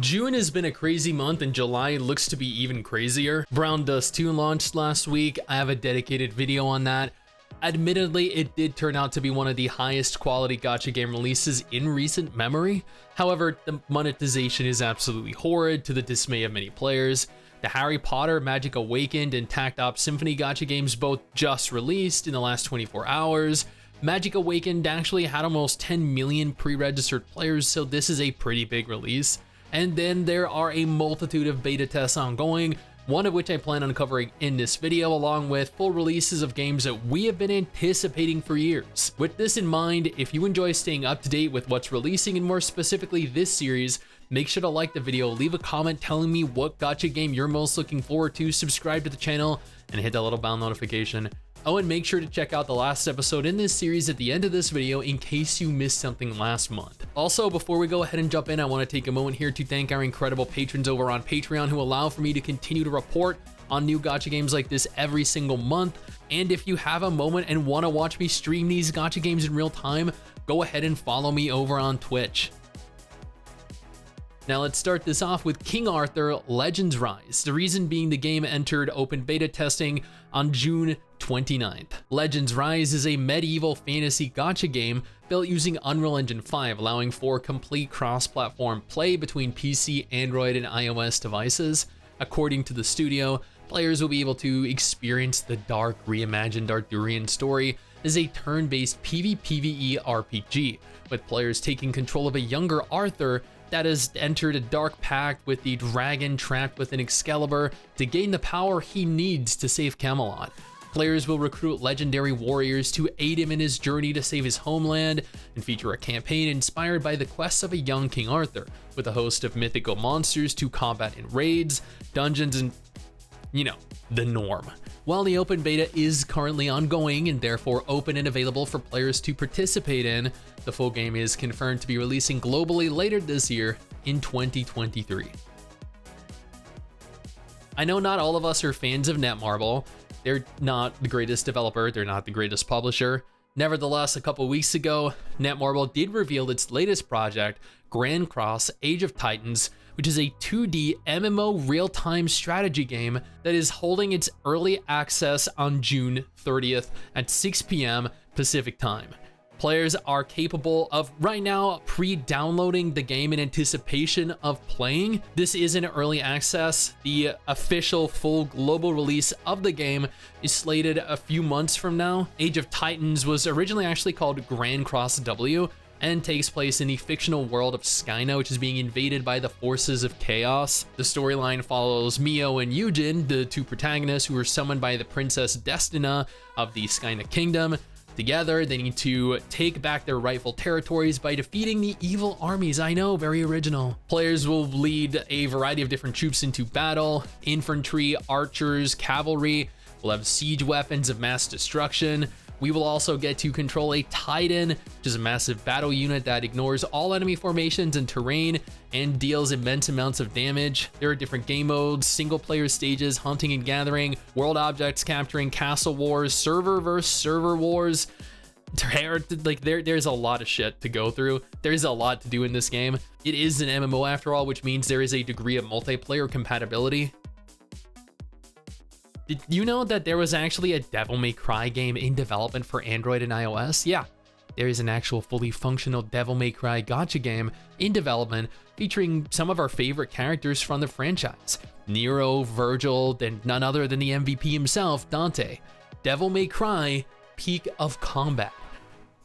June has been a crazy month and July looks to be even crazier. Brown Dust 2 launched last week. I have a dedicated video on that. Admittedly, it did turn out to be one of the highest quality gacha game releases in recent memory. However, the monetization is absolutely horrid to the dismay of many players. The Harry Potter, Magic Awakened, and Tactop Symphony gacha games both just released in the last 24 hours. Magic Awakened actually had almost 10 million pre-registered players, so this is a pretty big release. And then there are a multitude of beta tests ongoing, one of which I plan on covering in this video, along with full releases of games that we have been anticipating for years. With this in mind, if you enjoy staying up to date with what's releasing, and more specifically this series, make sure to like the video, leave a comment telling me what gacha game you're most looking forward to, subscribe to the channel, and hit that little bell notification. Oh, and make sure to check out the last episode in this series at the end of this video in case you missed something last month. Also, before we go ahead and jump in, I want to take a moment here to thank our incredible patrons over on Patreon who allow for me to continue to report on new gacha games like this every single month. And if you have a moment and want to watch me stream these gacha games in real time, go ahead and follow me over on Twitch. Now let's start this off with King Arthur Legends Rise, the reason being the game entered open beta testing on June 29th. Legends Rise is a medieval fantasy gacha game built using Unreal Engine 5, allowing for complete cross-platform play between PC, Android, and iOS devices. According to the studio, players will be able to experience the dark, reimagined Arthurian story as a turn-based PvPvE RPG, with players taking control of a younger Arthur that has entered a dark pact with the dragon trapped within Excalibur to gain the power he needs to save Camelot. Players will recruit legendary warriors to aid him in his journey to save his homeland, and feature a campaign inspired by the quests of a young King Arthur, with a host of mythical monsters to combat in raids, dungeons, and, you know, the norm. While the open beta is currently ongoing and therefore open and available for players to participate in, the full game is confirmed to be releasing globally later this year in 2023. I know not all of us are fans of Netmarble. They're not the greatest developer, they're not the greatest publisher. Nevertheless, a couple weeks ago, Netmarble did reveal its latest project, Grand Cross Age of Titans, which is a 2D MMO real-time strategy game that is holding its early access on June 30th at 6 p.m. Pacific time. Players are capable of, right now, pre-downloading the game in anticipation of playing. This is in early access. The official full global release of the game is slated a few months from now. Age of Titans was originally actually called Grand Cross W, and takes place in the fictional world of Skyna, which is being invaded by the forces of chaos. The storyline follows Mio and Eugen, the two protagonists who were summoned by the Princess Destina of the Skyna Kingdom. Together, they need to take back their rightful territories by defeating the evil armies. I know, very original. Players will lead a variety of different troops into battle: infantry, archers, cavalry. We'll have siege weapons of mass destruction. We will also get to control a Titan, which is a massive battle unit that ignores all enemy formations and terrain and deals immense amounts of damage. There are different game modes, single player stages, hunting and gathering, world objects capturing, castle wars, server versus server wars. There's a lot of shit to go through. There's a lot to do in this game. It is an MMO after all, which means there is a degree of multiplayer compatibility. Did you know that there was actually a Devil May Cry game in development for Android and iOS? Yeah, there is an actual fully functional Devil May Cry gacha game in development featuring some of our favorite characters from the franchise: Nero, Virgil, and none other than the MVP himself, Dante. Devil May Cry Peak of Combat.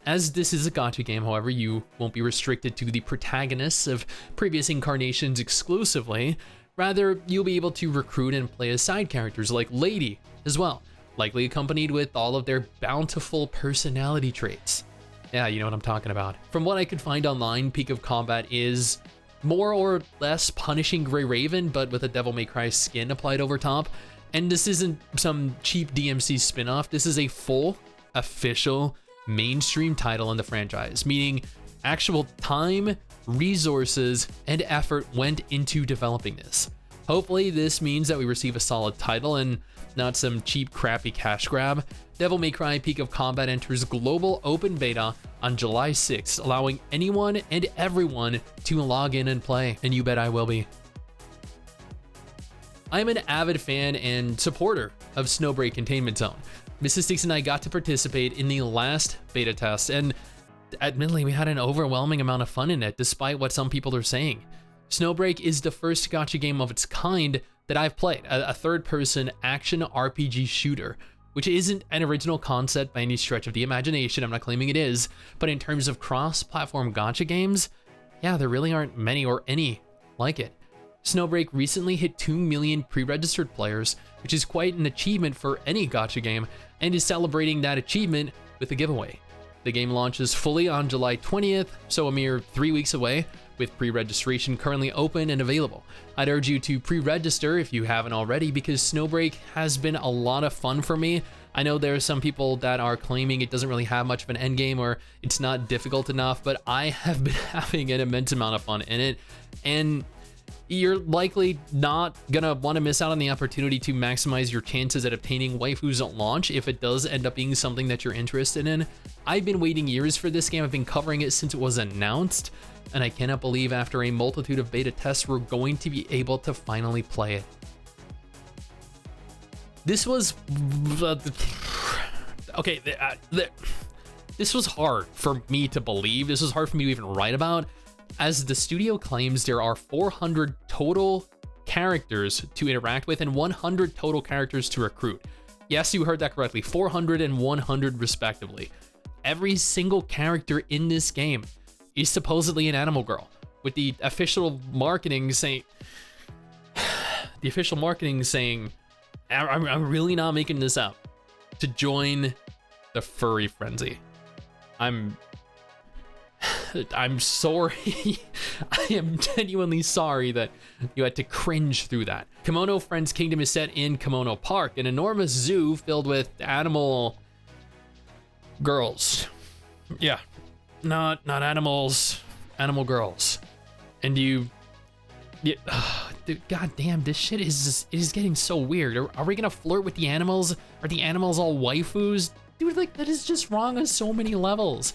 As this is a gacha game, however, you won't be restricted to the protagonists of previous incarnations exclusively. Rather, you'll be able to recruit and play as side characters like Lady as well, likely accompanied with all of their bountiful personality traits. Yeah, you know what I'm talking about. From what I could find online, Peak of Combat is more or less punishing Grey Raven, but with a Devil May Cry skin applied over top. And this isn't some cheap DMC spin-off. This is a full, official, mainstream title in the franchise, meaning actual time, resources, and effort went into developing this. Hopefully this means that we receive a solid title and not some cheap crappy cash grab. Devil May Cry Peak of Combat enters global open beta on July 6th, allowing anyone and everyone to log in and play, and you bet I will be. I'm an avid fan and supporter of Snowbreak Containment Zone. Mrs. Stix and I got to participate in the last beta test, and admittedly, we had an overwhelming amount of fun in it, despite what some people are saying. Snowbreak is the first gacha game of its kind that I've played, a third-person action RPG shooter, which isn't an original concept by any stretch of the imagination. I'm not claiming it is, but in terms of cross-platform gacha games, yeah, there really aren't many or any like it. Snowbreak recently hit 2 million pre-registered players, which is quite an achievement for any gacha game, and is celebrating that achievement with a giveaway. The game launches fully on July 20th, so a mere 3 weeks away, with pre-registration currently open and available. I'd urge you to pre-register if you haven't already, because Snowbreak has been a lot of fun for me. I know there are some people that are claiming it doesn't really have much of an endgame or it's not difficult enough, but I have been having an immense amount of fun in it, and you're likely not gonna want to miss out on the opportunity to maximize your chances at obtaining waifus at launch if it does end up being something that you're interested in. I've been waiting years for this game. I've been covering it since it was announced, and I cannot believe after a multitude of beta tests we're going to be able to finally play it. This was okay. This was hard for me to believe. This was hard for me to even write about. As the studio claims, there are 400 total characters to interact with and 100 total characters to recruit. Yes, you heard that correctly, 400 and 100 respectively. Every single character in this game is supposedly an animal girl, with the official marketing saying, I'm really not making this up, to join the furry frenzy. I'm sorry. I am genuinely sorry that you had to cringe through that. Kemono Friends Kingdom is set in Kemono Park, an enormous zoo filled with animal girls. Yeah, not animals, animal girls. And dude, goddamn, this shit is getting so weird. Are we gonna flirt with the animals? Are the animals all waifus? Dude, like, that is just wrong on so many levels.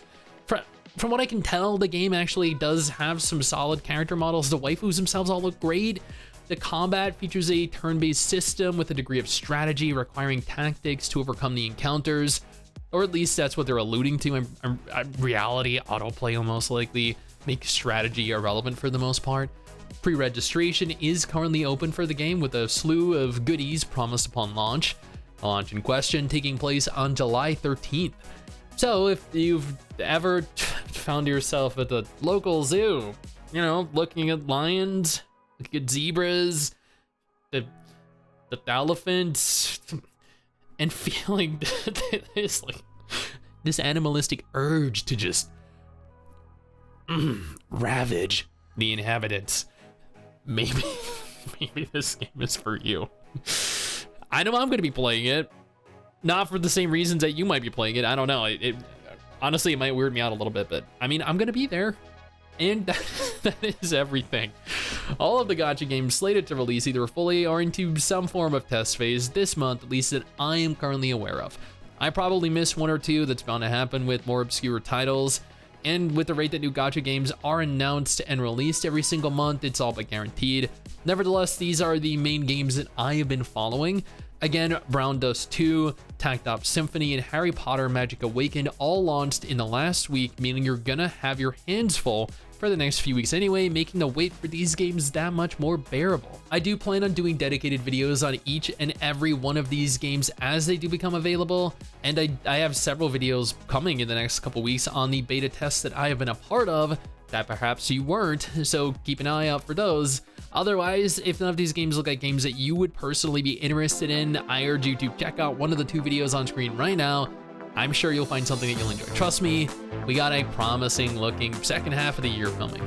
From what I can tell, the game actually does have some solid character models. The waifus themselves all look great. The combat features a turn-based system with a degree of strategy requiring tactics to overcome the encounters, or at least that's what they're alluding to. In reality, autoplay will most likely make strategy irrelevant for the most part. Pre-registration is currently open for the game with a slew of goodies promised upon launch. The launch in question taking place on July 13th. So if you've ever found yourself at the local zoo, you know, looking at lions, looking at zebras, the elephants, and feeling this animalistic urge to just ravage the inhabitants, maybe this game is for you. I know I'm going to be playing it. Not for the same reasons that you might be playing it. I don't know. Honestly, it might weird me out a little bit, but I mean, I'm gonna be there, and that is everything. All of the gacha games slated to release either fully or into some form of test phase this month, at least that I am currently aware of. I probably missed one or two. That's bound to happen with more obscure titles, and with the rate that new gacha games are announced and released every single month, it's all but guaranteed. Nevertheless, these are the main games that I have been following. Again, Brown Dust 2, Tactop Symphony, and Harry Potter Magic Awakened all launched in the last week, meaning you're gonna have your hands full for the next few weeks anyway, making the wait for these games that much more bearable. I do plan on doing dedicated videos on each and every one of these games as they do become available, and I have several videos coming in the next couple weeks on the beta tests that I have been a part of that perhaps you weren't, so keep an eye out for those. Otherwise, if none of these games look like games that you would personally be interested in, I urge you to check out one of the 2 videos on screen right now. I'm sure you'll find something that you'll enjoy. Trust me, we got a promising looking second half of the year coming.